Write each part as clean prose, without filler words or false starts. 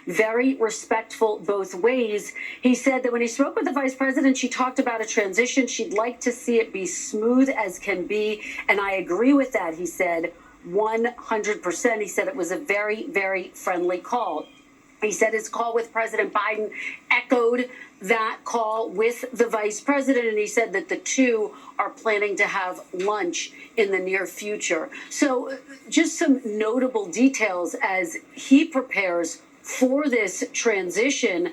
very respectful both ways. He said that when he spoke with the vice president, she talked about a transition. She'd like to see it be smooth as can be. And I agree with that, he said, 100%. He said it was a very, very friendly call. He said his call with President Biden echoed that call with the vice president, and he said that the two are planning to have lunch in the near future. So just some notable details as he prepares for this transition.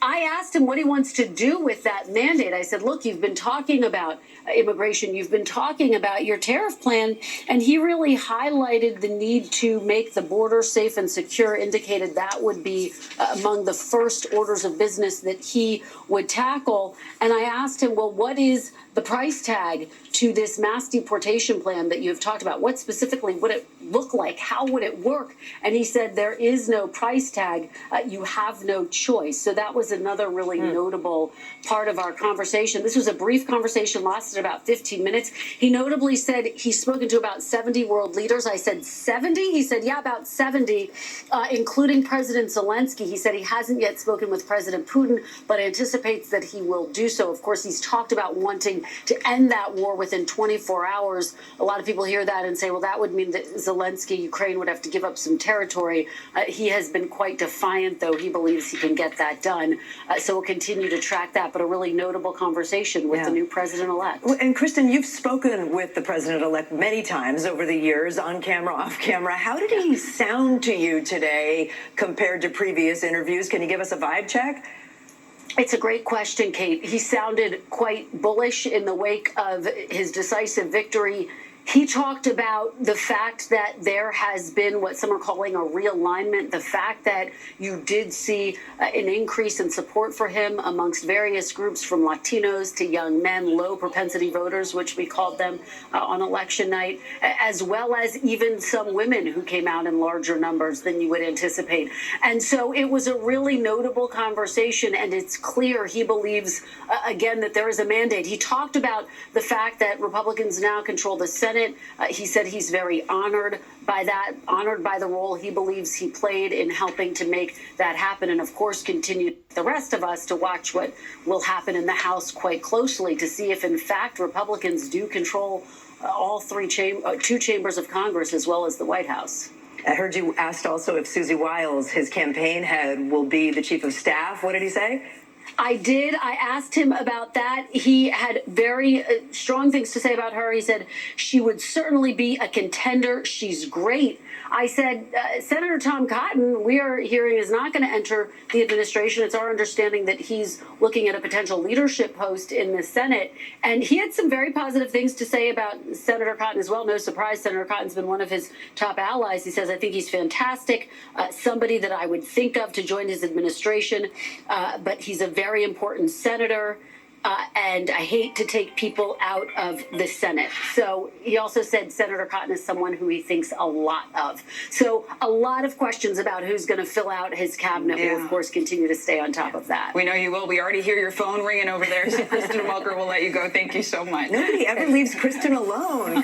I asked him what he wants to do with that mandate. I said, look, you've been talking about immigration. You've been talking about your tariff plan. And he really highlighted the need to make the border safe and secure, indicated that would be among the first orders of business that he would tackle. And I asked him, well, what is the price tag to this mass deportation plan that you've talked about? What specifically would it look like? How would it work? And he said, there is no price tag. You have no choice. So that was another really notable part of our conversation. This was a brief conversation, lasted about 15 minutes. He notably said he's spoken to about 70 world leaders. I said 70? He said, yeah, about 70, including President Zelensky. He said he hasn't yet spoken with President Putin, but anticipates that he will do so. Of course, he's talked about wanting to end that war within 24 hours. A lot of people hear that and say, well, that would mean that Zelensky, Ukraine, would have to give up some territory. He has been quite defiant, though. He believes he can get that done. So we'll continue to track that, but a really notable conversation with the new president-elect. Well, and Kristen, you've spoken with the president-elect many times over the years, on camera, off camera. How did he sound to you today compared to previous interviews? Can you give us a vibe check? It's a great question, Kate. He sounded quite bullish in the wake of his decisive victory. He talked about the fact that there has been what some are calling a realignment, the fact that you did see an increase in support for him amongst various groups, from Latinos to young men, low propensity voters, which we called them on election night, as well as even some women who came out in larger numbers than you would anticipate. And so it was a really notable conversation, and it's clear he believes, again, that there is a mandate. He talked about the fact that Republicans now control the Senate. He said he's very honored by that, honored by the role he believes he played in helping to make that happen, and of course continue the rest of us to watch what will happen in the House quite closely to see if in fact Republicans do control all two chambers of Congress as well as the White House. I heard you asked also if Susie Wiles, his campaign head, will be the chief of staff. What did he say? I did. I asked him about that. He had very strong things to say about her. He said she would certainly be a contender. She's great. I said, Senator Tom Cotton, we are hearing, is not going to enter the administration. It's our understanding that he's looking at a potential leadership post in the Senate. And he had some very positive things to say about Senator Cotton as well. No surprise, Senator Cotton's been one of his top allies. He says, I think he's fantastic, somebody that I would think of to join his administration, but he's a very important senator. And I hate to take people out of the Senate. So he also said Senator Cotton is someone who he thinks a lot of. So a lot of questions about who's going to fill out his cabinet. We'll, of course, continue to stay on top of that. We know you will. We already hear your phone ringing over there. So Kristen Welker will let you go. Thank you so much. Nobody ever leaves Kristen alone.